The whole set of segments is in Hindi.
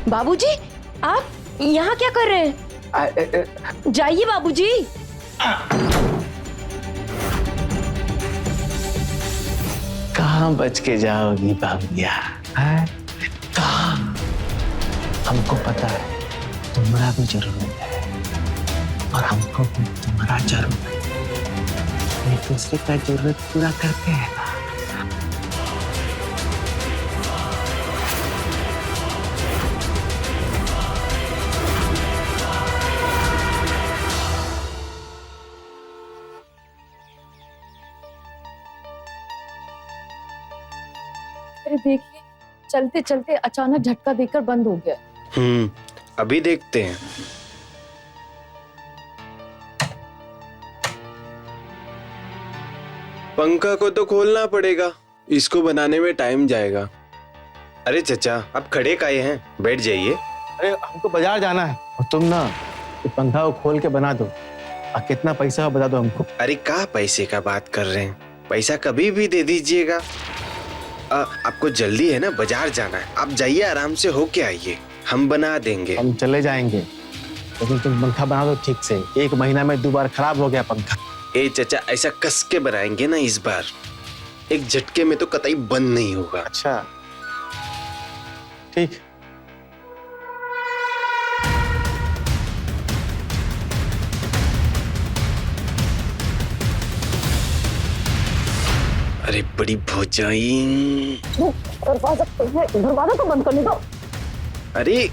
बाबूजी, आप यहाँ क्या कर रहे हैं? जाइए बाबूजी। कहाँ बच के जाओगी बाबूया? कहाँ? हमको पता है तुम्हारा भी जरूरत है और हमको भी तुम्हारा जरूरत है। एक दूसरे का जरूरत पूरा करते हैं ना। अरे देखिए, चलते चलते अचानक झटका देकर बंद हो गया। अभी देखते हैं। पंखा को तो खोलना पड़ेगा, इसको बनाने में टाइम जाएगा। अरे चचा, आप खड़े काहे हैं? बैठ जाइए। अरे हमको बाजार जाना है और तुम ना ये पंखा को खोल के बना दो। और कितना पैसा हो बता दो हमको। अरे क्या पैसे का बात कर रहे हैं? पैसा कभी भी दे दीजिएगा। आपको जल्दी है ना, बाजार जाना है। आप जाइए, आराम से होके आइए, हम बना देंगे। हम चले जाएंगे, लेकिन तुम पंखा बना दो ठीक से। 1 महीना में 2 बार खराब हो गया पंखा। ए चचा, ऐसा कस के बनाएंगे ना इस बार, एक झटके में तो कतई बंद नहीं होगा। अच्छा ठीक। अरे बड़ी भौजाई, दरवाजा तो बंद करने दो। अरे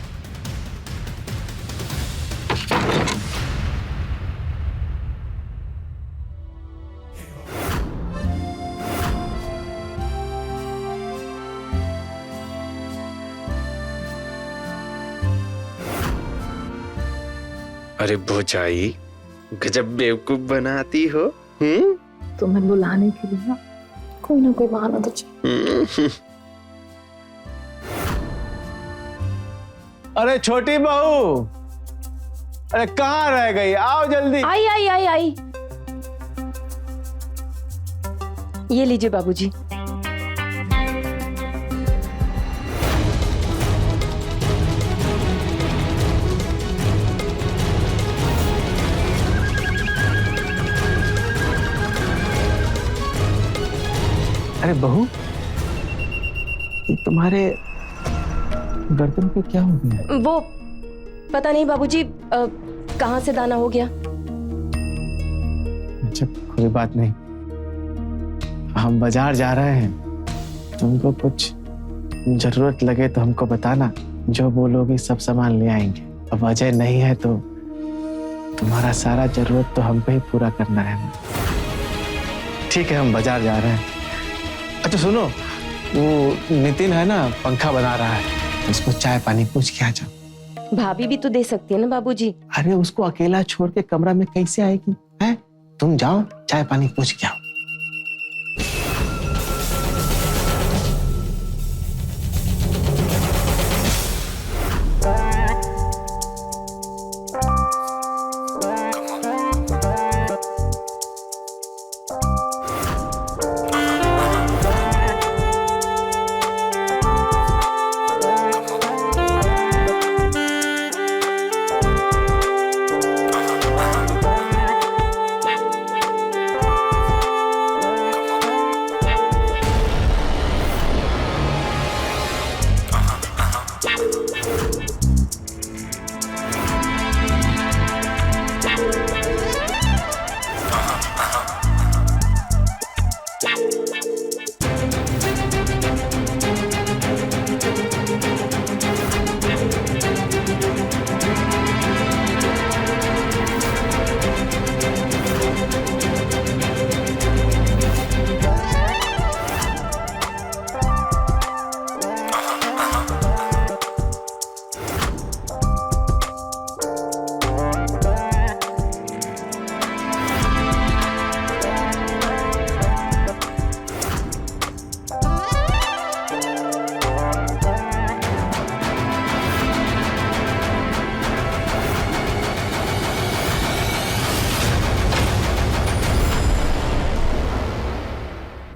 अरे भौजाई, गजब बेवकूफ बनाती हो। तुम्हें बुलाने के लिए ना कोई बहाना तो चाहिए। अरे छोटी बहू, अरे कहाँ रह गई? आओ जल्दी। आई आई आई आई, ये लीजिए बाबूजी। अरे बहू, ये तुम्हारे गर्दन पे क्या हो गया? वो पता नहीं बाबूजी, कहाँ से दाना हो गया। अच्छा कोई बात नहीं, हम बाजार जा रहे हैं। तुमको कुछ जरूरत लगे तो हमको बताना, जो बोलोगे सब सामान ले आएंगे। अब अजय नहीं है तो तुम्हारा सारा जरूरत तो हम पे ही पूरा करना है। ठीक है, हम बाजार जा रहे हैं। अच्छा सुनो, वो नितिन है ना, पंखा बना रहा है, उसको चाय पानी पूछ के आ जाओ। भाभी भी तो दे सकती है ना बाबूजी। अरे उसको अकेला छोड़ के कमरा में कैसे आएगी? हैं? तुम जाओ, चाय पानी पूछ के आओ।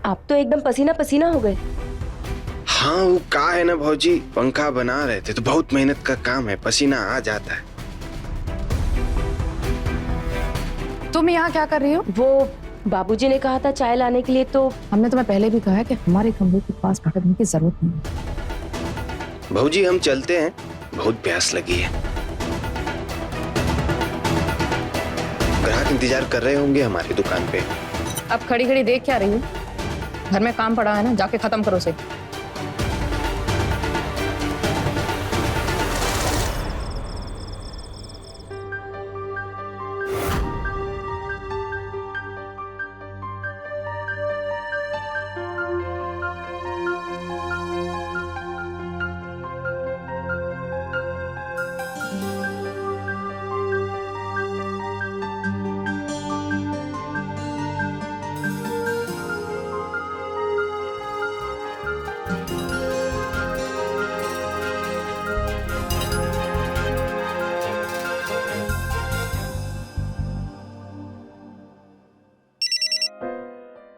आप तो एकदम पसीना पसीना हो गए। हाँ वो का है ना भौजी, पंखा बना रहे थे तो बहुत मेहनत का काम है, पसीना आ जाता है। तुम यहाँ क्या कर रही हो? वो बाबूजी ने कहा था चाय लाने के लिए, तो हमने तुम्हें पहले भी कहा है कि हमारे कमरे के पास भटकने की जरूरत नहीं है। भौजी हम चलते हैं, बहुत प्यास लगी है। ग्राहक इंतजार कर रहे होंगे हमारी दुकान पे। अब खड़ी खड़ी देख क्या रही हो? घर में काम पड़ा है ना, जाके खत्म करो उसे।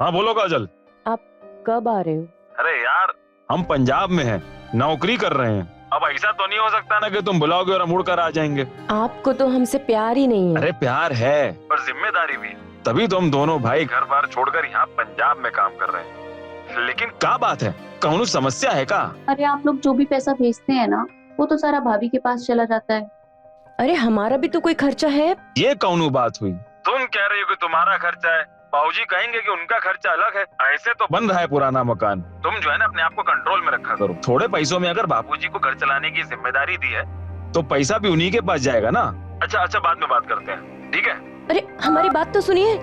हाँ बोलो काजल। आप कब आ रहे हो? अरे यार हम पंजाब में हैं, नौकरी कर रहे हैं। अब ऐसा तो नहीं हो सकता ना कि तुम बुलाओगे और हम उड़ कर आ जाएंगे। आपको तो हमसे प्यार ही नहीं है। अरे प्यार है पर जिम्मेदारी भी, तभी तो हम दोनों भाई घर बार छोड़कर यहाँ पंजाब में काम कर रहे हैं। लेकिन क्या बात है, कौनो समस्या है का? अरे आप लोग जो भी पैसा भेजते हैं ना, वो तो सारा भाभी के पास चला जाता है। अरे हमारा भी तो कोई खर्चा है। ये कौनो बात हुई? तुम कह रही हो कि तुम्हारा खर्चा है, बाबूजी कहेंगे कि उनका खर्चा अलग है। ऐसे तो बन रहा है पुराना मकान। तुम जो है ना अपने आप को कंट्रोल में रखा करो। थोड़े पैसों में अगर बाबूजी को घर चलाने की जिम्मेदारी दी है तो पैसा भी उन्हीं के पास जाएगा ना। अच्छा बाद में बात करते हैं, ठीक है? अरे हमारी बात तो सुनिए।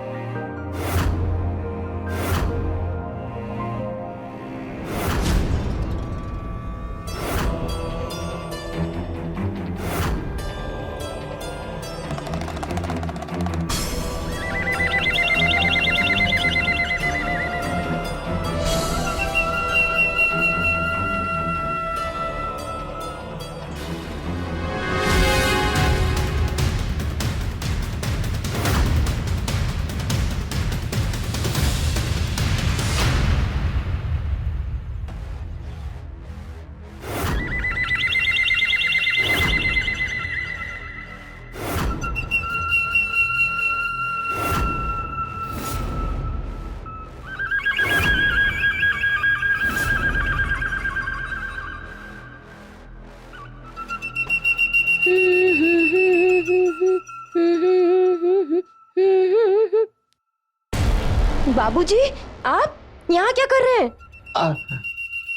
बाबूजी, आप यहाँ क्या कर रहे हैं?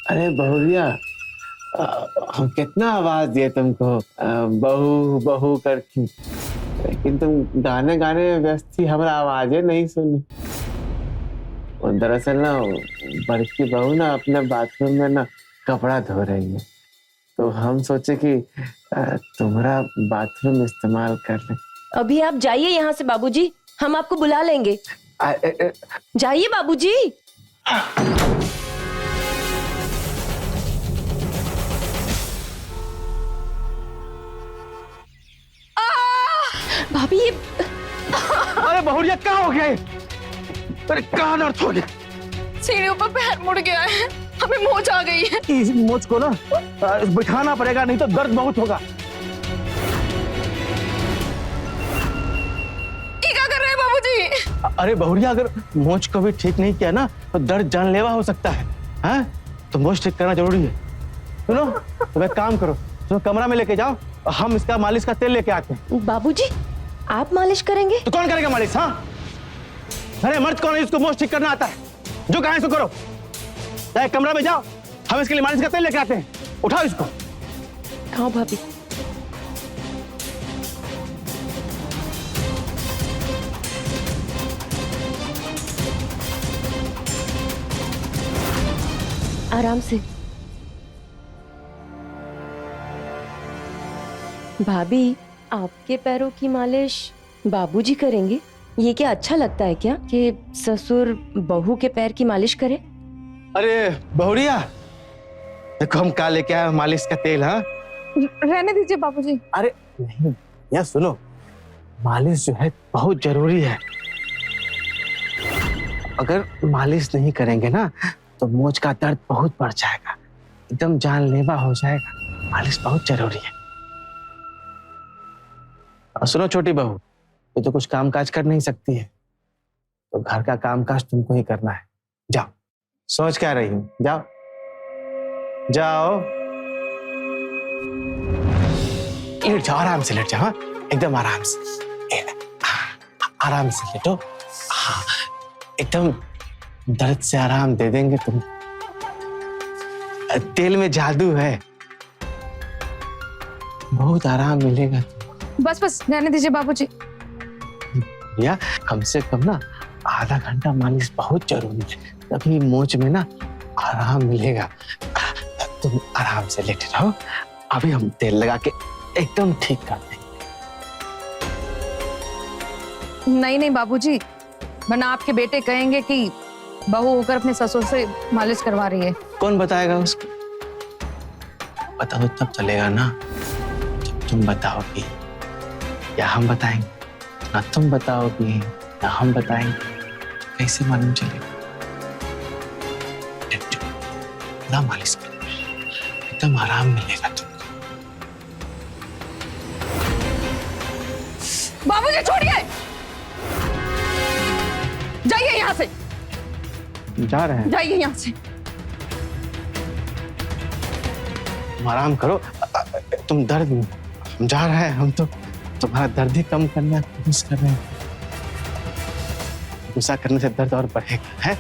अरे बहुरिया, हम कितना आवाज दिए तुमको बहू बहू करके, लेकिन तुम गाने गाने में व्यस्त थी, हमारा आवाजें नहीं सुनी। और दरअसल ना बड़की बहू ना अपने बाथरूम में ना कपड़ा धो रही है, तो हम सोचे कि तुम्हारा बाथरूम इस्तेमाल कर ले। अभी आप जाइए यहाँ से बाबूजी, हम आपको बुला लेंगे। जाइए बाबूजी। भाभी ये अरे बहुरिया क्या हो गया? अरे कहाँ दर्द हो गया? सीढ़ियों पर पैर मुड़ गया है, हमें मोच आ गई है। इस मोच को ना बिठाना पड़ेगा, नहीं तो दर्द बहुत होगा। क्या कर रहे हैं बाबूजी? अरे बहुरिया, अगर मोच को भी ठीक नहीं किया ना तो दर्द जानलेवा हो सकता है। हाँ? तो मोच ठीक करना जरूरी है। सुनो, तो एक काम करो, तुम कमरा में लेके जाओ और हम इसका मालिश का तेल लेके आते हैं। बाबूजी, आप मालिश करेंगे? तो कौन करेगा मालिश? हाँ, अरे मर्द कौन है जिसको मोच ठीक करना आता है? जो कहा है सो करो। जाए कमरा में जाओ, हम इसके लिए मालिश का तेल लेके आते हैं। उठाओ इसको। हाँ भाभी। आराम से। भाभी, आपके पैरों की मालिश बाबूजी करेंगे? ये क्या अच्छा लगता है क्या कि ससुर बहू के पैर की मालिश करे? अरे बहुरिया, देखो हम क्या लेके आए मालिश का तेल। हाँ, रहने दीजिए बाबूजी। अरे नहीं, यह सुनो, मालिश जो है बहुत जरूरी है। अगर मालिश नहीं करेंगे ना तो मोच का दर्द बहुत बढ़ जाएगा। एकदम जानलेवा हो जाएगा। मालिश बहुत जरूरी है। और सुनो छोटी बहू, ये तो कुछ काम काज कर नहीं सकती है, तो घर का काम काज तुमको ही करना है। जाओ, सोच क्या रही हो, जाओ जाओ, लेट जाओ, आराम से लेट जाओ, हाँ? एकदम आराम से, आराम से लेटो। हाँ, एकदम दर्द से आराम दे देंगे तुम। तेल में जादू है, बहुत आराम मिलेगा। बस बस रहने दीजिए बाबूजी। या कम से कम ना आधा घंटा मालिश बहुत जरूरी है, तभी मोच में ना आराम मिलेगा। तुम आराम से लेटे रहो, अभी हम तेल लगा के एकदम ठीक कर देंगे। नहीं नहीं बाबूजी, वरना आपके बेटे कहेंगे कि बहू होकर अपने ससुर से मालिश करवा रही है। कौन बताएगा उसको? बताओ तब चलेगा ना, जब तुम बताओगी या हम बताएंगे। ना तुम बताओगी ना हम बताएंगे, कैसे मालूम चलेगा? ना मालिश कर, एकदम आराम मिलेगा तुमको। बाबूजी छोड़िए, जाइए यहाँ से, जा रहे हैं, जाइए यहाँ से। तुम आराम करो, तुम दर्द में, हम जा रहे हैं, हम तो तुम्हारा दर्द ही कम करने की कोशिश कर रहे हैं। गुस्सा करने से दर्द और बढ़ेगा, है?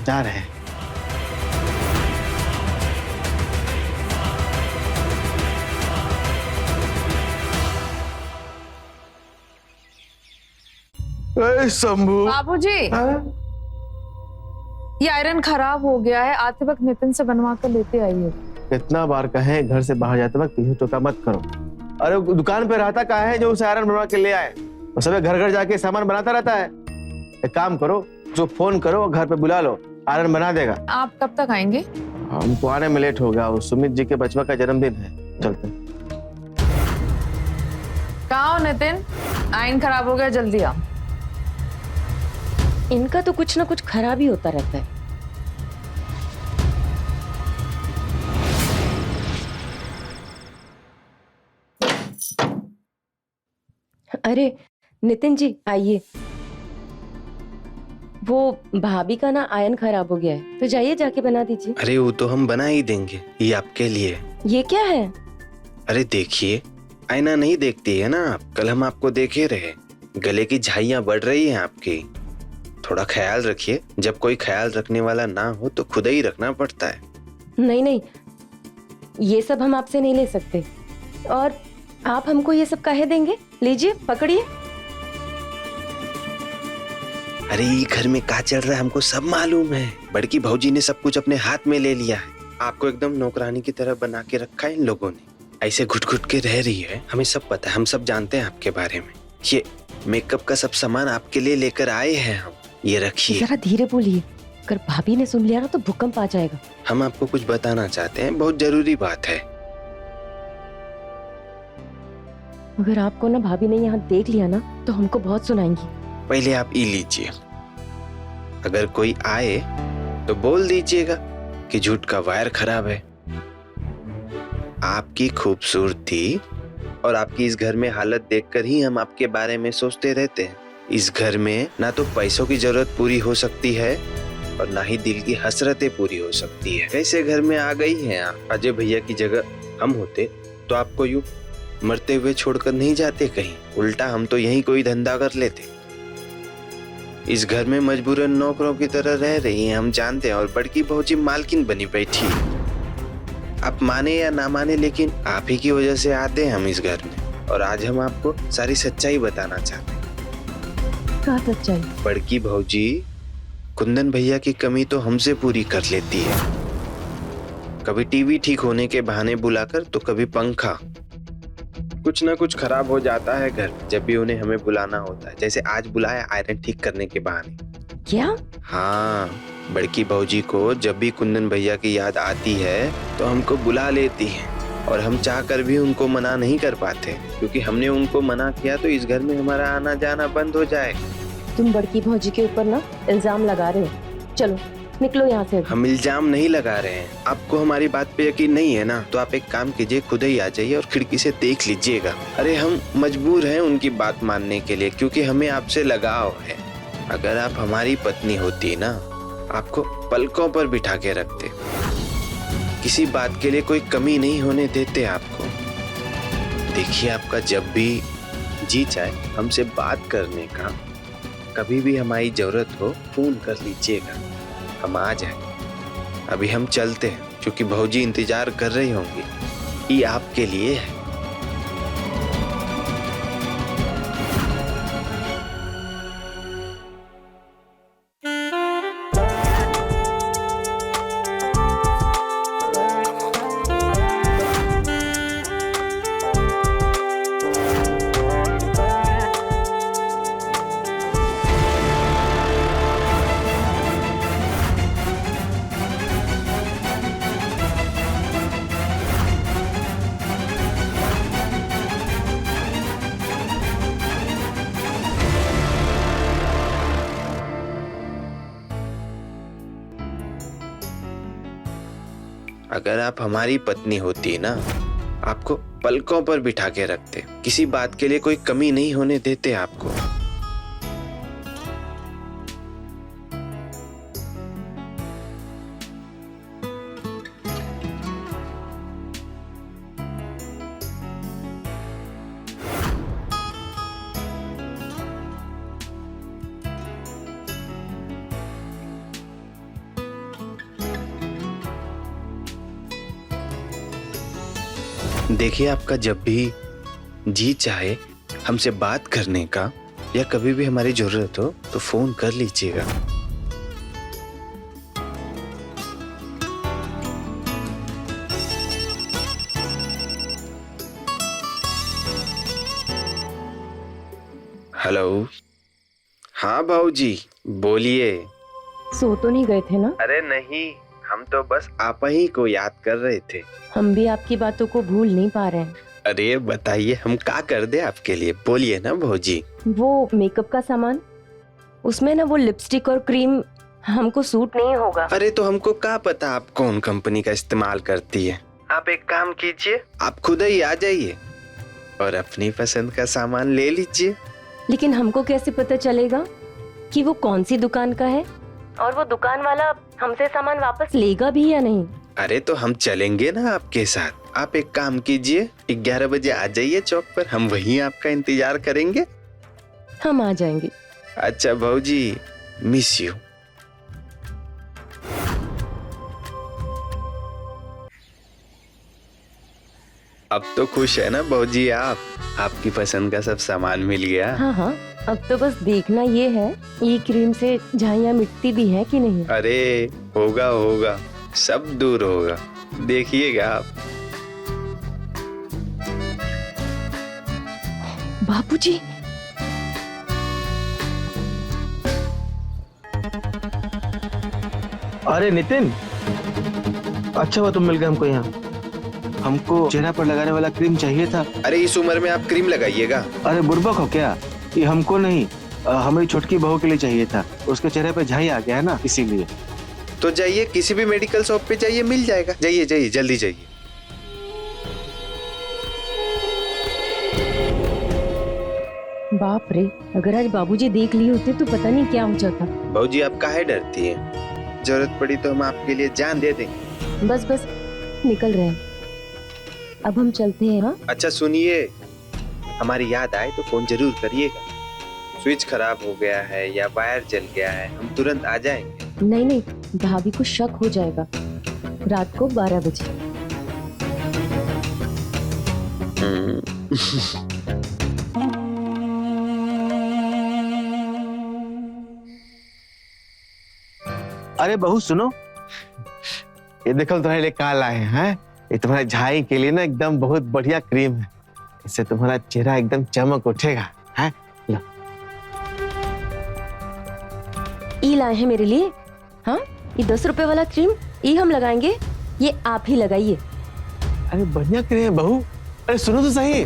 जा रहे हैं। शंभू, बाबूजी ये आयरन खराब हो गया है, आते वक्त नितिन से बनवा कर लेते आइए। कितना बार कहे घर से बाहर जाते वक्त पीछे टोका मत करो। अरे वो दुकान पे रहता कहाँ है जो उसे आयरन बनवा के ले आए? वो सब घर घर जाके सामान बनाता रहता है। एक काम करो, जो फोन करो घर पे बुला लो, आयरन बना देगा। आप कब तक आएंगे? हमको आने में लेट हो गया, वो सुमित जी के बचवा का जन्मदिन है, चलते। कहाँ हो नितिन? आयरन खराब हो गया, जल्दी आओ। इनका तो कुछ ना कुछ खराब ही होता रहता है। अरे नितिन जी आइए, वो भाभी का ना आयरन खराब हो गया है, तो जाइए जाके बना दीजिए। अरे वो तो हम बना ही देंगे, ये आपके लिए। ये क्या है? अरे देखिए, आईना नहीं देखती है ना आप, कल हम आपको देखे रहे, गले की झाइयां बढ़ रही हैं आपकी, थोड़ा ख्याल रखिए। जब कोई ख्याल रखने वाला ना हो तो खुद ही रखना पड़ता है। नहीं नहीं, ये सब हम आपसे नहीं ले सकते, और आप हमको ये सब काहे देंगे? लीजिए पकड़िए। अरे ये घर में क्या चल रहा है हमको सब मालूम है। बड़की भौजी ने सब कुछ अपने हाथ में ले लिया है, आपको एकदम नौकरानी की तरह बना के रखा है इन लोगों ने। ऐसे घुट घुट के रह रही है, हमें सब पता है, हम सब जानते हैं आपके बारे में। ये मेकअप का सब सामान आपके लिए लेकर आए हैं हम, ये रखिए। जरा धीरे बोलिए, अगर भाभी ने सुन लिया ना तो भूकंप आ जाएगा। हम आपको कुछ बताना चाहते हैं, बहुत जरूरी बात है। अगर आपको ना भाभी ने यहाँ देख लिया ना तो हमको बहुत सुनाएंगी। पहले आप ई लीजिए, अगर कोई आए तो बोल दीजिएगा कि झूठ का वायर खराब है। आपकी खूबसूरती और आपकी इस घर में हालत देखकर ही हम आपके बारे में सोचते रहते हैं। इस घर में ना तो पैसों की जरूरत पूरी हो सकती है और ना ही दिल की हसरतें पूरी हो सकती है। कैसे घर में आ गई हैं आप? अजय भैया की जगह हम होते तो आपको यूं मरते हुए छोड़कर नहीं जाते कहीं, उल्टा हम तो यहीं कोई धंधा कर लेते। इस घर में मजबूरन नौकरों की तरह रह रही हैं, हम जानते हैं, और बड़की भौजी मालकिन बनी बैठी। आप माने या ना माने, लेकिन आप ही की वजह से आते हैं हम इस घर में, और आज हम आपको सारी सच्चाई बताना चाहते हैं। क्या सच्चाई? बड़की भौजी कुंदन भैया की कमी तो हमसे पूरी कर लेती है, कभी टीवी ठीक होने के बहाने बुलाकर तो कभी पंखा। कुछ ना कुछ खराब हो जाता है घर जब भी उन्हें हमें बुलाना होता है, जैसे आज बुलाया आयरन ठीक करने के बहाने। क्या? हाँ, बड़की भौजी को जब भी कुंदन भैया की याद आती है तो हमको बुला लेती है, और हम चाहकर भी उनको मना नहीं कर पाते, क्योंकि हमने उनको मना किया तो इस घर में हमारा आना जाना बंद हो जाएगा। तुम बड़की भौजी के ऊपर ना इल्जाम लगा रहे हो। चलो निकलो यहाँ से। हम इल्जाम नहीं लगा रहे हैं। आपको हमारी बात पे यकीन नहीं है ना, तो आप एक काम कीजिए, खुद ही आ जाइए और खिड़की से देख लीजिएगा। अरे हम मजबूर हैं उनकी बात मानने के लिए, क्योंकि हमें आपसे लगाव है। अगर आप हमारी पत्नी होती ना, आपको पलकों पर बिठा के रखते, किसी बात के लिए कोई कमी नहीं होने देते आपको। देखिए, आपका जब भी जी चाहे हमसे बात करने का, कभी भी हमारी जरूरत हो, फोन कर लीजिएगा, हम आ जाए। अभी हम चलते हैं, क्योंकि भौजी इंतजार कर रही होंगी। ये आपके लिए है। अगर आप हमारी पत्नी होती ना, आपको पलकों पर बिठा के रखते, किसी बात के लिए कोई कमी नहीं होने देते आपको। देखिए, आपका जब भी जी चाहे हमसे बात करने का, या कभी भी हमारी जरूरत हो, तो फोन कर लीजिएगा। हेलो। हाँ भाऊजी, बोलिए। सो तो नहीं गए थे ना? अरे नहीं, हम तो बस आप ही को याद कर रहे थे। हम भी आपकी बातों को भूल नहीं पा रहे हैं। अरे बताइए, हम क्या कर दे आपके लिए, बोलिए ना भौजी। वो मेकअप का सामान, उसमें ना वो लिपस्टिक और क्रीम हमको सूट नहीं होगा। अरे तो हमको क्या पता आप कौन कंपनी का इस्तेमाल करती है। आप एक काम कीजिए, आप खुद ही आ जाइए और अपनी पसंद का सामान ले लीजिए। लेकिन हमको कैसे पता चलेगा कि वो कौन सी दुकान का है, और वो दुकान वाला हमसे सामान वापस लेगा भी या नहीं? अरे तो हम चलेंगे ना आपके साथ। आप एक काम कीजिए, 11 बजे आ जाइए चौक पर, हम वहीं आपका इंतजार करेंगे। हम आ जाएंगे। अच्छा भौजी, मिस यू। अब तो खुश है ना भौजी आप? आपकी पसंद का सब सामान मिल गया। हाँ हाँ, अब तो बस देखना ये है, ये क्रीम से झाइयाँ मिटती भी है कि नहीं। अरे होगा होगा, सब दूर होगा, देखिएगा आप। बाबूजी, अरे नितिन, अच्छा हुआ तुम मिल गए हमको यहाँ। हमको चेहरा पर लगाने वाला क्रीम चाहिए था। अरे इस उम्र में आप क्रीम लगाइएगा? अरे बुर्बक हो क्या? ये हमको नहीं, हमारी छोटकी बहू के लिए चाहिए था। उसके चेहरे पे झाई आ गया है ना, इसीलिए। तो जाइए, किसी भी मेडिकल शॉप पे जाइए, मिल जाएगा। जाइए जाइए, जल्दी जाइए। बाप रे, अगर आज बाबूजी देख लिए होते तो पता नहीं क्या हो जाता। भौजी, आप काहे डरती हैं? जरूरत पड़ी तो हम आपके लिए जान दे देंगे। बस बस, निकल रहे हैं, अब हम चलते हैं। हाँ अच्छा सुनिए, हमारी याद आए तो फोन जरूर करिएगा। स्विच खराब हो गया है या वायर जल गया है, हम तुरंत आ जाएंगे। नहीं नहीं, भाभी को शक हो जाएगा। रात को 12 बजे। अरे बहू सुनो, ये देखो तुम्हारे लिए क्या लाए हैं। ये तुम्हारे झाई के लिए ना एकदम बहुत बढ़िया क्रीम है। इससे तुम्हारा चेहरा एकदम चमक उठेगा। है लो। ये लाए हैं मेरे लिए। हाँ, ये 10 रुपए वाला क्रीम, ये हम लगाएंगे, ये आप ही लगाइए। अरे बढ़िया क्रीम है बहू। अरे सुनो तो सही।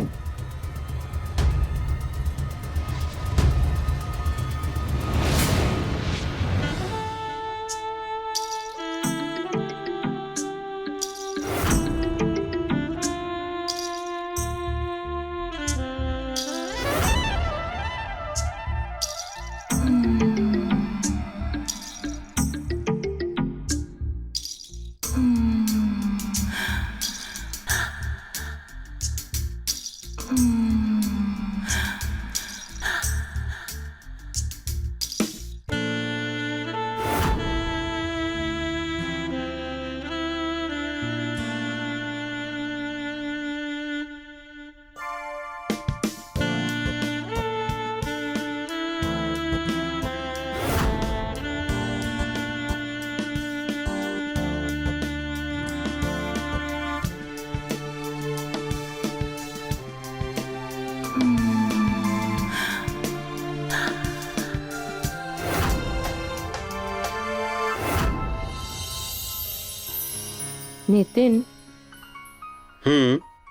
नितिन,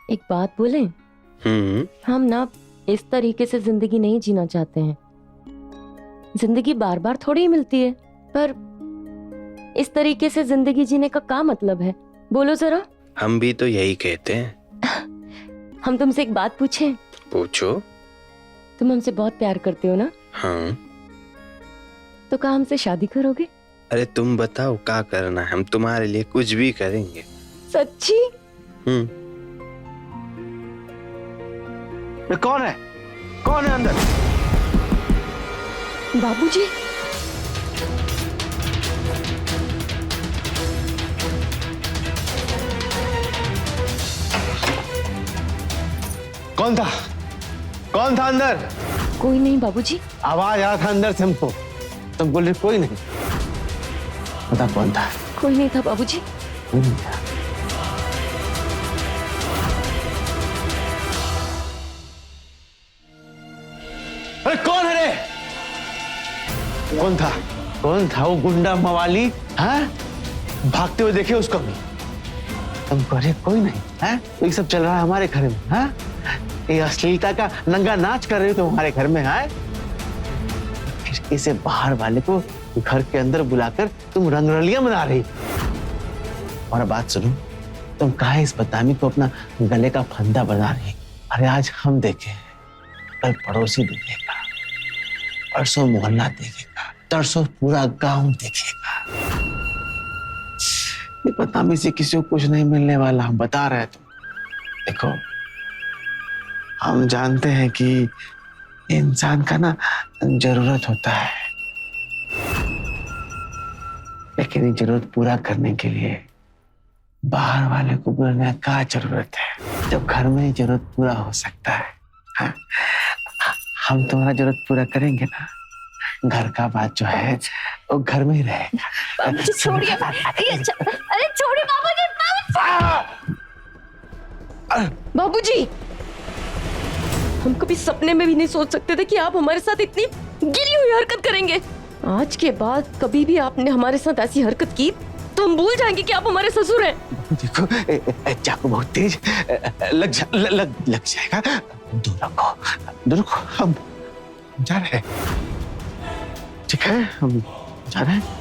एक बात बोले? हम ना इस तरीके से जिंदगी नहीं जीना चाहते हैं। जिंदगी बार बार थोड़ी ही मिलती है, पर इस तरीके से जिंदगी जीने का क्या मतलब है? बोलो जरा। हम भी तो यही कहते हैं। हम तुमसे एक बात पूछें? पूछो। तुम हमसे बहुत प्यार करते हो ना? हाँ। तो क्या हमसे शादी करोगे? अरे तुम बताओ क्या करना है, हम तुम्हारे लिए कुछ भी करेंगे। सच्ची? कौन है? कौन है अंदर? बाबूजी। कौन था? कौन था अंदर? कोई नहीं बाबूजी। आवाज आ रहा था अंदर से हमको, तुम बोले कोई नहीं। पता कौन था? कोई नहीं था बाबूजी। कोई नहीं था। अरे कौन है रे? कौन था? कौन था वो गुंडा मवाली? हाँ? भागते हुए देखे उसको भी? तुम करे कोई नहीं है? तो ये सब चल रहा है हमारे घर में। हाँ? ये अश्लीलता का नंगा नाच कर रहे हो तुम हमारे घर में। है खिड़की से बाहर वाले को घर के अंदर बुलाकर तुम रंगरलियां मना रही। और बात सुनो, तुम काहे इस बदनामी को अपना गले का फंदा बना रही? अरे आज हम देखे, कल पड़ोसी देखेगा, परसों मोहल्ला देखेगा, तरसों पूरा गांव देखेगा। ये बदनामी से किसी को कुछ नहीं मिलने वाला, हम बता रहे हैं। तुम देखो, हम जानते हैं कि इंसान का ना जरूरत होता है, लेकिन ये जरूरत पूरा करने के लिए बाहर वाले को बुलाने का जरूरत है, जब घर में जरूरत पूरा हो सकता है। हाँ? हम तुम्हारा जरूरत पूरा करेंगे ना, घर का बात जो है वो घर में ही रहेगा। बाबूजी छोड़िए। अरे छोड़िए बाबूजी। बाबूजी, हम कभी सपने में भी नहीं सोच सकते थे कि आप हमारे साथ इतनी गिरी हुई हरकत करेंगे। आज के बाद कभी भी आपने हमारे साथ ऐसी हरकत की तो हम भूल जाएंगे कि आप हमारे ससुर हैं। देखो, चाकू बहुत तेज लग जाएगा। दूर रखो, हम जा रहे हैं। ठीक है, हम जा रहे हैं।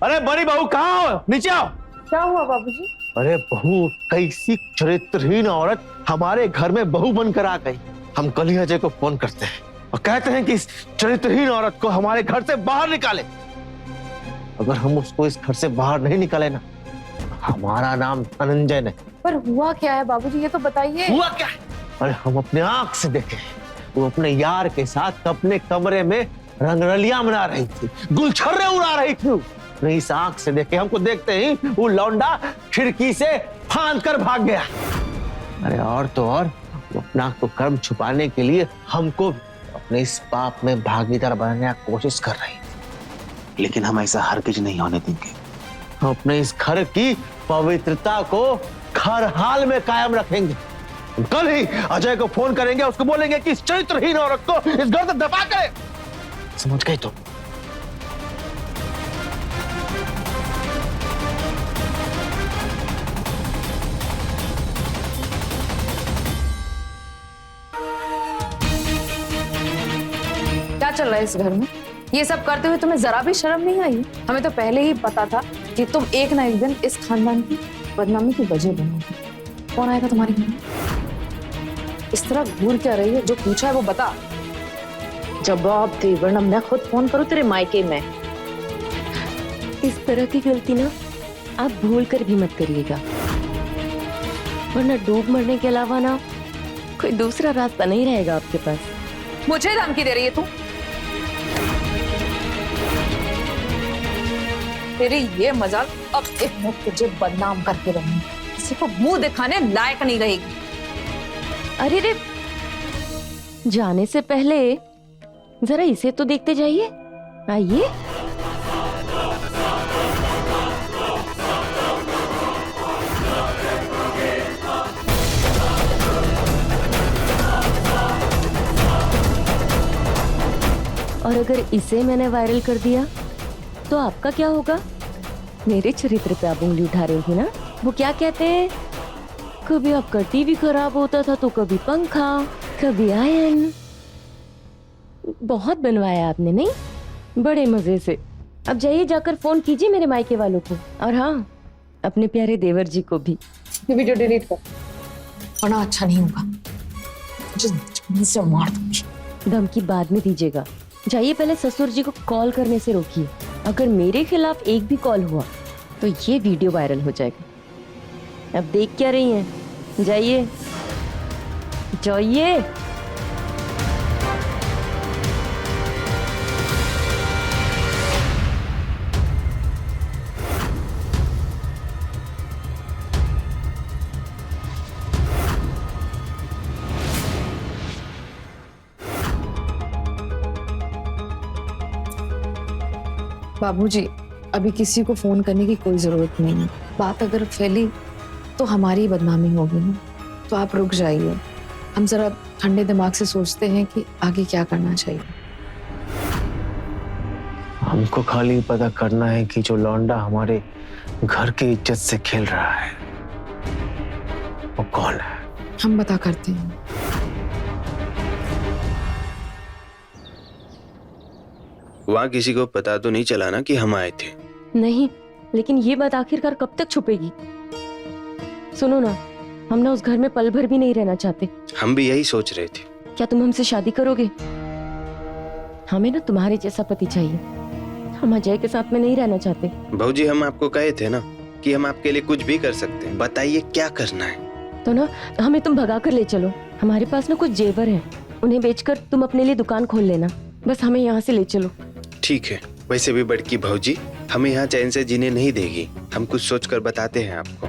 अरे बड़ी बहू कहाँ हो? नीचे आओ। क्या हुआ बाबूजी? अरे बहू, कैसी चरित्रहीन औरत हमारे घर में बहू बनकर आ गई। हम कल ही अजय को फोन करते हैं और कहते हैं कि इस चरित्रहीन औरत को हमारे घर से बाहर निकाले। अगर हम उसको इस घर से बाहर नहीं निकाले ना, हमारा नाम धनंजय नहीं। पर हुआ क्या है बाबूजी, ये तो बताइए। हुआ क्या है? अरे हम अपने आंख से देखे, वो अपने यार के साथ अपने कमरे में रंगरलियां मना रही थी, गुलछर्रे उड़ा रही थी। नहीं, इस आंख से देखे, हमको देखते ही वो लौंडा खिड़की से फांद कर भाग गया। अरे और तो और, वो अपना को कर्म छुपाने के लिए हमको अपने इस पाप में भागीदार बनाने की कोशिश कर रही थी, लेकिन हम ऐसा हरगिज नहीं होने देंगे। हम अपने इस घर की पवित्रता को हर हाल में कायम रखेंगे। कल ही अजय को फोन करेंगे, उसको बोलेंगे कि इस चरित्रहीन औरत को इस घर से दफा करे। समझ गए तुम? क्या चल रहा है इस घर में? ये सब करते हुए तुम्हें जरा भी शर्म नहीं आई? हमें तो पहले ही पता था कि तुम एक ना एक दिन इस खानदान की बदनामी की वजह बनोगी। कौन आएगा तुम्हारे घर में? इस तरह घूर क्या रही है? जो पूछा है वो बता। जवाब दे, वरना मैं खुद फोन करूं तेरे मायके में। इस तरह की गलती ना आप भूल कर भी मत करिएगा, वरना डूब मरने के अलावा ना कोई दूसरा रास्ता नहीं रहेगा आपके पास। मुझे धमकी दे रही है तू? तेरी ये मजाल अब एक मैं तुझे बदनाम करके रहूंगी, किसी को मुंह दिखाने लायक नहीं रहेगी। अरे रे, जाने से पहले जरा इसे तो देखते जाइए। आइए। और अगर इसे मैंने वायरल कर दिया तो आपका क्या होगा? मेरे चरित्र पे आप उंगली उठा रही थी ना। वो क्या कहते हैं, कभी आपका टीवी खराब होता था तो कभी पंखा, कभी आयरन। बहुत बनवाया आपने, नहीं? बड़े मजे से। अब जाइए, जाकर फोन कीजिए मेरे मायके वालों को, और हाँ, अपने प्यारे देवर जी को भी। ये वीडियो डिलीट कर, वरना अच्छा नहीं होगा। मुझे से मार दूंगी। धमकी बाद में दीजिएगा। जाइए, पहले ससुर जी को कॉल करने से रोकिए। अगर मेरे खिलाफ एक भी कॉल हुआ तो ये वीडियो वायरल हो जाएगा। अब देख क्या रही हैं? जाइए जाइए। बाबूजी, अभी किसी को फोन करने की कोई जरूरत नहीं है। बात अगर फैली तो हमारी बदनामी होगी ना। तो आप रुक जाइए, हम जरा ठंडे दिमाग से सोचते हैं कि आगे क्या करना चाहिए। हमको खाली पता करना है कि जो लौंडा हमारे घर की इज्जत से खेल रहा है वो कौन है। हम बता करते हैं। वहाँ किसी को पता तो नहीं चला ना कि हम आए थे? नहीं, लेकिन ये बात आखिरकार कब तक छुपेगी? सुनो ना, हम ना उस घर में पल भर भी नहीं रहना चाहते। हम भी यही सोच रहे थे। क्या तुम हमसे शादी करोगे? हमें ना तुम्हारे जैसा पति चाहिए। हम अजय के साथ में नहीं रहना चाहते। भाऊजी, हम आपको कहे थे ना कि हम आपके लिए कुछ भी कर सकते हैं। बताइए क्या करना है। तो ना हमें तुम भगा कर ले चलो। हमारे पास ना कुछ जेवर हैं, उन्हें बेचकर तुम अपने लिए दुकान खोल लेना। बस हमें यहाँ से ले चलो। ठीक है। वैसे भी बड़की भाऊजी हमें यहाँ चैन से जीने नहीं देगी। हम कुछ सोच कर बताते हैं आपको।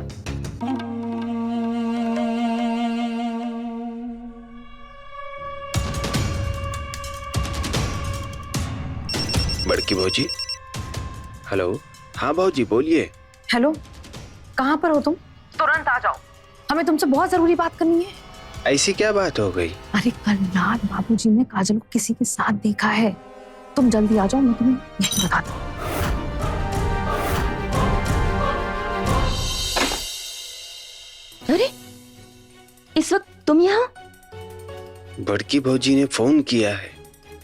बड़की भाऊजी। हेलो। हाँ भाऊजी, बोलिए। हेलो, कहाँ पर हो तुम? तुरंत आ जाओ, हमें तुमसे बहुत जरूरी बात करनी है। ऐसी क्या बात हो गई? अरे कल रात बाबूजी ने काजल को किसी के साथ देखा है। तुम जल्दी आ जाओ, मैं तुम्हें यही बताती हूँ। अरे इस वक्त तुम यहाँ? बड़की भाऊजी ने फोन किया है,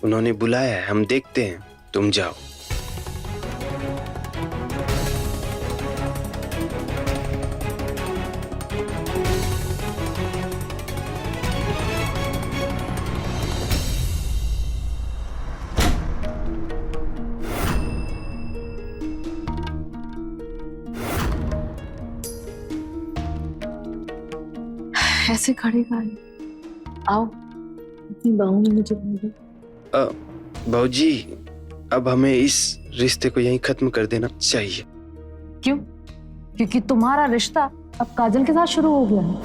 उन्होंने बुलाया है। हम देखते हैं, तुम जाओ। ऐसे खड़े आओ, अपनी बाहों में मुझे ले लो। भाऊजी, अब हमें इस रिश्ते को यहीं खत्म कर देना चाहिए। क्यों? क्योंकि तुम्हारा रिश्ता अब काजल के साथ शुरू हो गया है।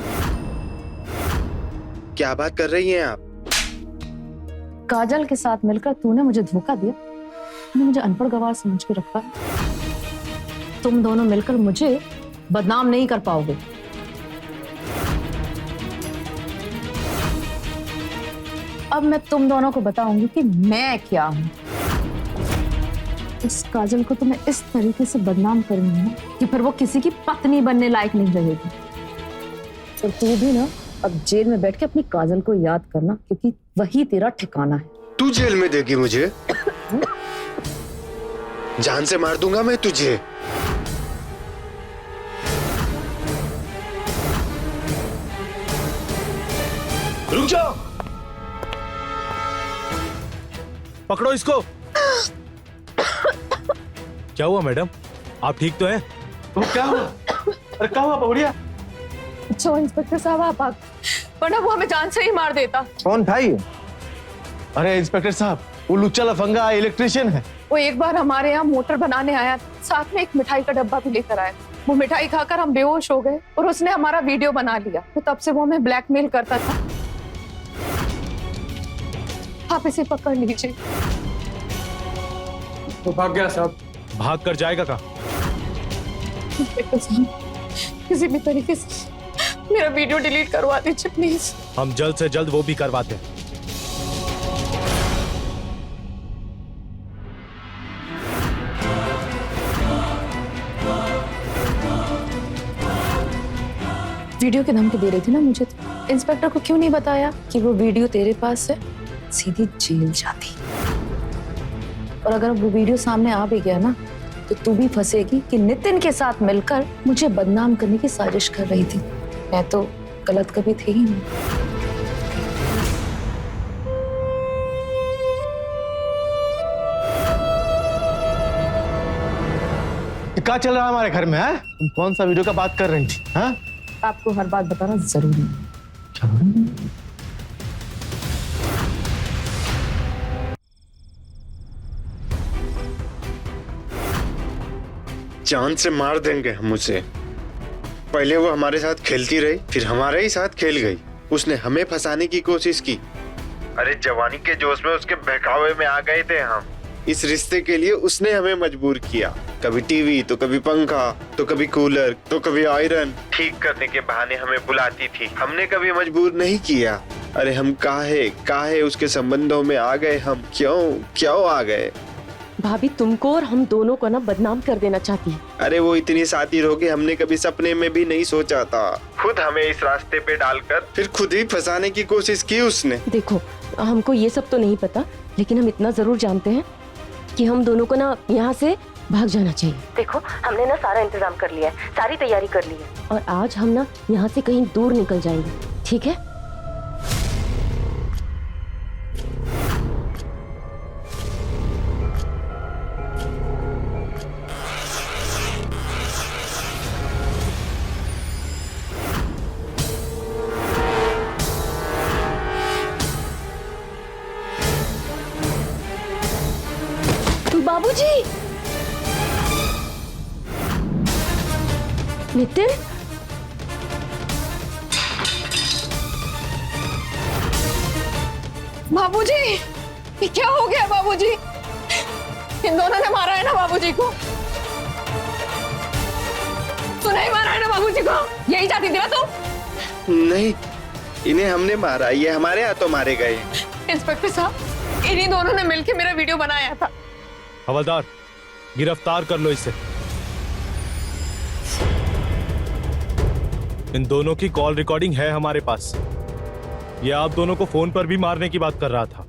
क्या बात कर रही हैं आप? काजल के साथ मिलकर तूने मुझे धोखा दिया। तूने मुझे अनपढ़ गवार समझ के रखा है। तुम दोनों मिलकर मुझे बदनाम नहीं कर पाओगे। अब मैं तुम दोनों को बताऊंगी कि मैं क्या हूं। इस काजल को तो मैं इस तरीके से बदनाम करूंगी ना कि फिर वो किसी की पत्नी बनने लायक नहीं रहेगी। तो तू भी ना अब जेल में बैठ के अपनी काजल को याद करना, क्योंकि वही तेरा ठिकाना है। तू जेल में देगी मुझे? जान से मार दूंगा मैं तुझे। रुक जाओ, पकड़ो इसको। क्या हुआ मैडम, आप ठीक तो हैं? वो क्या हुआ? अरे क्या हुआ बहुड़िया? अच्छा इंस्पेक्टर साहब, आप वरना वो हमें जान से ही मार देता। कौन था ये? अरे इंस्पेक्टर साहब, वो लुच्चा लफंगा इलेक्ट्रिशियन है। वो एक बार हमारे यहाँ मोटर बनाने आया, साथ में एक मिठाई का डब्बा भी लेकर आया। वो मिठाई खाकर हम बेहोश हो गए और उसने हमारा वीडियो बना लिया। तो तब से वो हमें ब्लैकमेल करता था। आप इसे पकड़ लीजिए। वो भाग गया साहब। भाग कर जाएगा कहाँ? किसी भी तरीके से मेरा वीडियो डिलीट करवा दीजिए प्लीज। हम जल्द से जल्द वो भी करवाते हैं। वीडियो के धमकी दे रही थी ना मुझे, तो इंस्पेक्टर को क्यों नहीं बताया कि वो वीडियो तेरे पास है? सीधी जेल जाती। और अगर वो वीडियो सामने आ भी गया ना, तो तू भी फंसेगी कि नितिन के साथ मिलकर मुझे बदनाम करने की साजिश कर रही थी। मैं तो गलत कभी थी ही नहीं। क्या चल रहा है हमारे घर में? है तुम कौन सा वीडियो का बात कर रही थी? हाँ आपको हर बात बताना जरूरी है। जान से मार देंगे हम उसे। पहले वो हमारे साथ खेलती रही, फिर हमारे ही साथ खेल गई। उसने हमें फंसाने की कोशिश की। अरे जवानी के जोश में उसके बहकावे में आ गए थे हम। इस रिश्ते के लिए उसने हमें मजबूर किया। कभी टीवी तो कभी पंखा तो कभी कूलर तो कभी आयरन ठीक करने के बहाने हमें बुलाती थी। हमने कभी मजबूर नहीं किया। अरे हम काहे उसके संबंधों में आ गए। हम क्यों आ गए? भाभी तुमको और हम दोनों को ना बदनाम कर देना चाहती है। अरे वो इतनी शातिर हो के हमने कभी सपने में भी नहीं सोचा था। खुद हमें इस रास्ते पे डालकर फिर खुद ही फंसाने की कोशिश की उसने। देखो हमको ये सब तो नहीं पता, लेकिन हम इतना जरूर जानते हैं कि हम दोनों को ना यहाँ से भाग जाना चाहिए। देखो हमने ना सारा इंतजाम कर लिया है, सारी तैयारी कर ली है, और आज हम ना यहाँ से कहीं दूर निकल जाएंगे, ठीक है? बाबूजी! नितिन! बाबूजी, ये क्या हो गया बाबूजी? इन दोनों ने मारा है ना बाबूजी को? तू नहीं मारा है ना बाबूजी को? यही चाहती थी ना तू? नहीं, इन्हें हमने मारा। ये हमारे हाथों मारे गए। इंस्पेक्टर साहब, इन्हीं दोनों ने मिलकर मेरा वीडियो बनाया था। हवलदार, गिरफ्तार कर लो इसे। इन दोनों की कॉल रिकॉर्डिंग है हमारे पास। ये आप दोनों को फोन पर भी मारने की बात कर रहा था।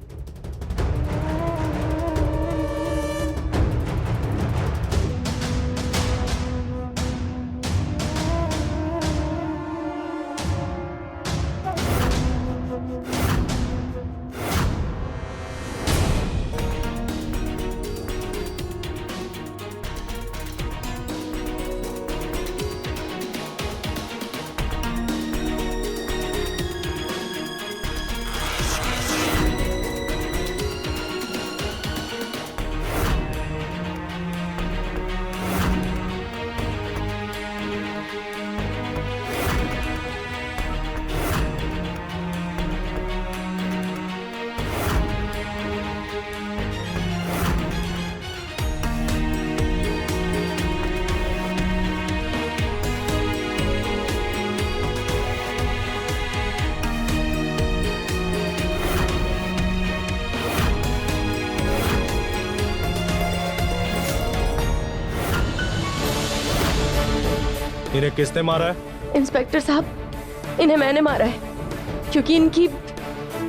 इन्हें किसने मारा है? इंस्पेक्टर साहब, इन्हें मैंने मारा है, क्योंकि इनकी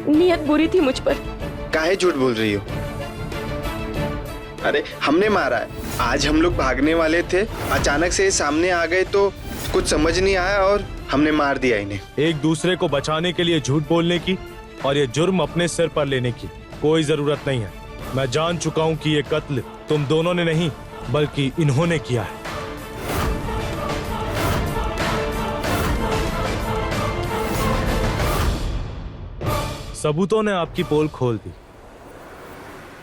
नीयत बुरी थी मुझ पर। काहे झूठ बोल रही हो? अरे हमने मारा है। आज हम लोग भागने वाले थे, अचानक से सामने आ गए तो कुछ समझ नहीं आया और हमने मार दिया इन्हें। एक दूसरे को बचाने के लिए झूठ बोलने की और ये जुर्म अपने सिर पर लेने की कोई जरूरत नहीं है। मैं जान चुका हूँ कि ये कत्ल तुम दोनों ने नहीं बल्कि इन्होंने किया है। सबूतों ने आपकी पोल खोल दी।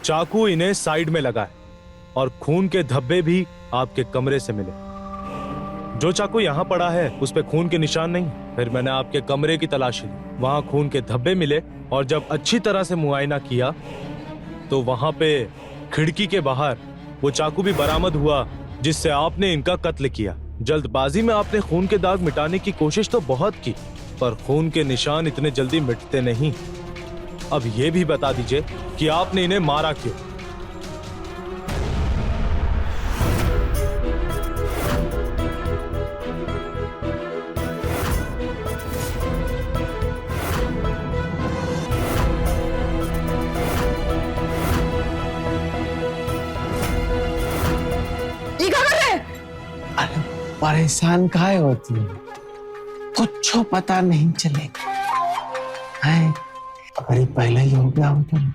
चाकू इन्हें साइड में लगा है और खून के धब्बे भी आपके कमरे से मिले। जो चाकू यहाँ पड़ा है उस पे खून के निशान नहीं। फिर मैंने आपके कमरे की तलाशी ली, वहां खून के धब्बे मिले और जब अच्छी तरह से मुआयना किया तो वहां पे खिड़की के बाहर वो चाकू भी बरामद हुआ जिससे आपने इनका कत्ल किया। जल्दबाजी में आपने खून के दाग मिटाने की कोशिश तो बहुत की, पर खून के निशान इतने जल्दी मिटते नहीं। अब ये भी बता दीजिए कि आपने इन्हें मारा क्यों? परेशान काहे होती है? कुछ पता नहीं चलेगा है। अगर ये पहले ही हो गया होता ना,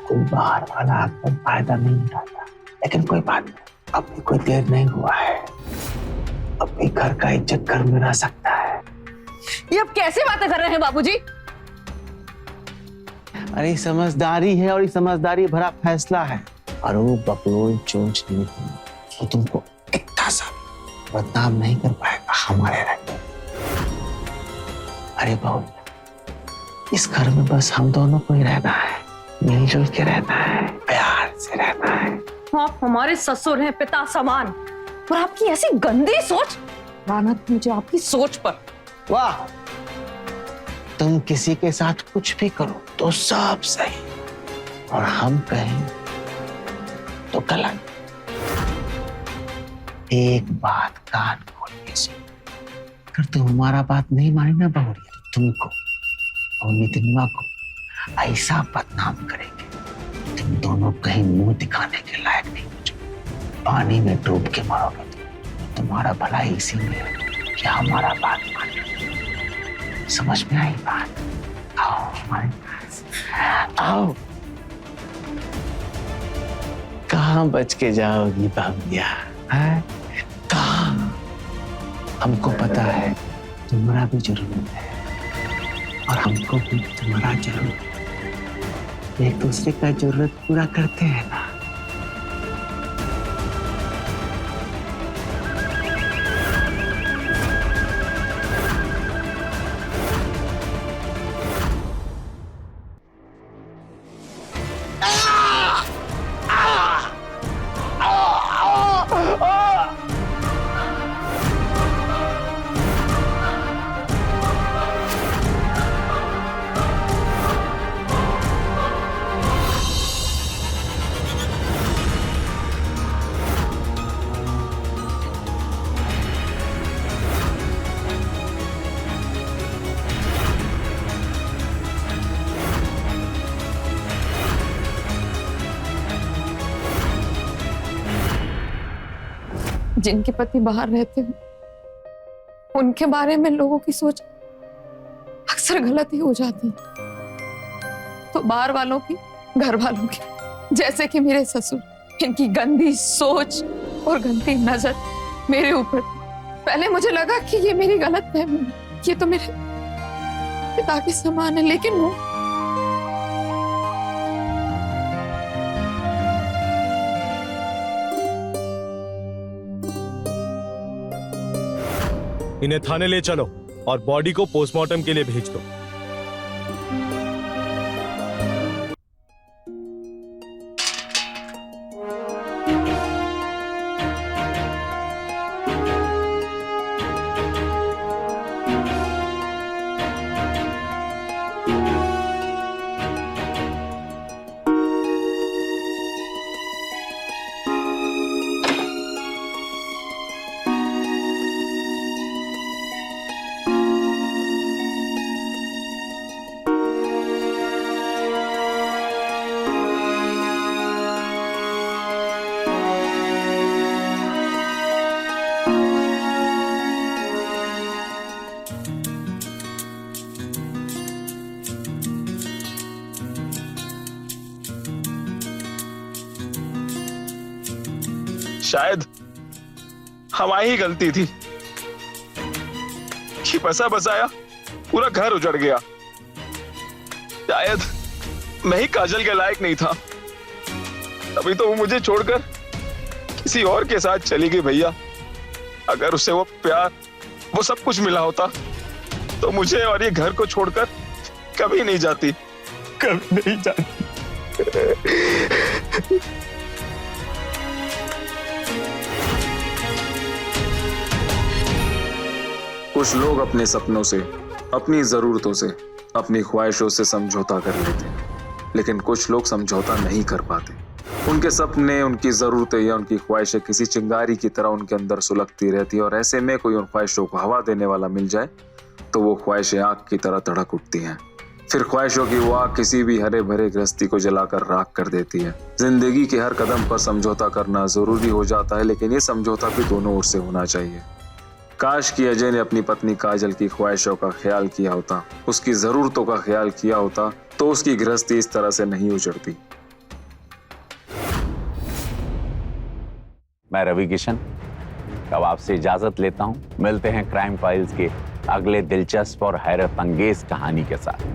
कोई बाहर वाला आकर फायदा नहीं उठाता। लेकिन कोई बात नहीं, अब भी कोई देर नहीं हुआ है। अब भी घर का इज्जत घर में रह सकता है। ये अब कैसे बातें कर रहे हैं बाबूजी? अरे समझदारी है और ये समझदारी भरा फैसला है। और वो बकलोल चोंच नीति वो तुमको इतना सा बदनाम नहीं कर पाएगा हमारे रहते। अरे बहू, इस घर में बस हम दोनों को ही रहना है, मिलजुल के रहना है, प्यार से रहना है। आप हमारे ससुर हैं, पिता समान, और आपकी ऐसी गंदी सोच, लानत मुझे आपकी सोच पर। वाह, तुम किसी के साथ कुछ भी करो तो सब सही, और हम कहें तो गलत। एक बात कान खोल के सुन, अगर तुम हमारा बात नहीं मानी ना बहुरिया, तो तुमको और नितिनवा को ऐसा बदनाम करेंगे तुम दोनों कहीं मुंह दिखाने के लायक नहीं बचोगे। पानी में डूब के मरोगे। तुम्हारा भलाई इसी में है कि हमारा बात मानो। समझ में आई बात? आओ हमारे पास आओ। कहाँ बच के जाओगी बाबुया? कहाँ? हमको पता है तुम्हारा भी जरूरत है और हमको भी तुम्हारा जरूरत है। एक दूसरे का जरूरत पूरा करते हैं ना। जिनके पति बाहर रहते हो उनके बारे में लोगों की सोच अक्सर गलत ही हो जाती है। तो बाहर वालों की, घर वालों की, जैसे कि मेरे ससुर, इनकी गंदी सोच और गंदी नजर मेरे ऊपर। पहले मुझे लगा कि ये मेरी गलत फहमी, ये तो मेरे पिता के समान है, लेकिन वो इन्हें थाने ले चलो और बॉडी को पोस्टमार्टम के लिए भेज दो। शायद हमारी ही गलती थी कि बसा बसाया पूरा घर उजड़ गया। शायद मैं ही काजल के लायक नहीं था, तभी तो वो मुझे छोड़कर किसी और के साथ चली गई। भैया, अगर उसे वो प्यार, वो सब कुछ मिला होता तो मुझे और ये घर को छोड़कर कभी नहीं जाती, कभी नहीं जाती। कुछ लोग अपने सपनों से, अपनी जरूरतों से, अपनी ख्वाहिशों से समझौता कर लेते हैं, लेकिन कुछ लोग समझौता नहीं कर पाते। उनके सपने, उनकी जरूरतें या उनकी ख्वाहिशें किसी चिंगारी की तरह उनके अंदर सुलगती रहती है, और ऐसे में कोई उन ख्वाहिशों को हवा देने वाला मिल जाए तो वो ख्वाहिशें आग की तरह तड़क उठती हैं। फिर ख्वाहिशों की वो आग किसी भी हरे भरे गृहस्थी को जलाकर राख कर देती है। जिंदगी के हर कदम पर समझौता करना जरूरी हो जाता है, लेकिन ये समझौता भी दोनों ओर से होना चाहिए। काश कि अजय ने अपनी पत्नी काजल की ख्वाहिशों का ख्याल किया होता, उसकी जरूरतों का ख्याल किया होता, तो उसकी गृहस्थी इस तरह से नहीं उजड़ती। मैं रवि किशन अब आपसे इजाजत लेता हूं। मिलते हैं क्राइम फाइल्स के अगले दिलचस्प और हैरत अंगेज कहानी के साथ।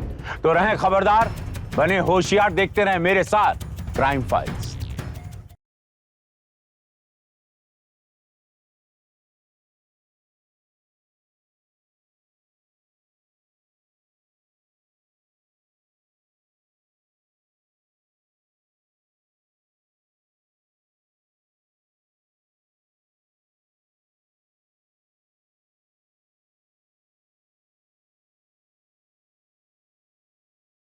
तो रहें खबरदार, बने होशियार, देखते रहें मेरे साथ क्राइम फाइल्स।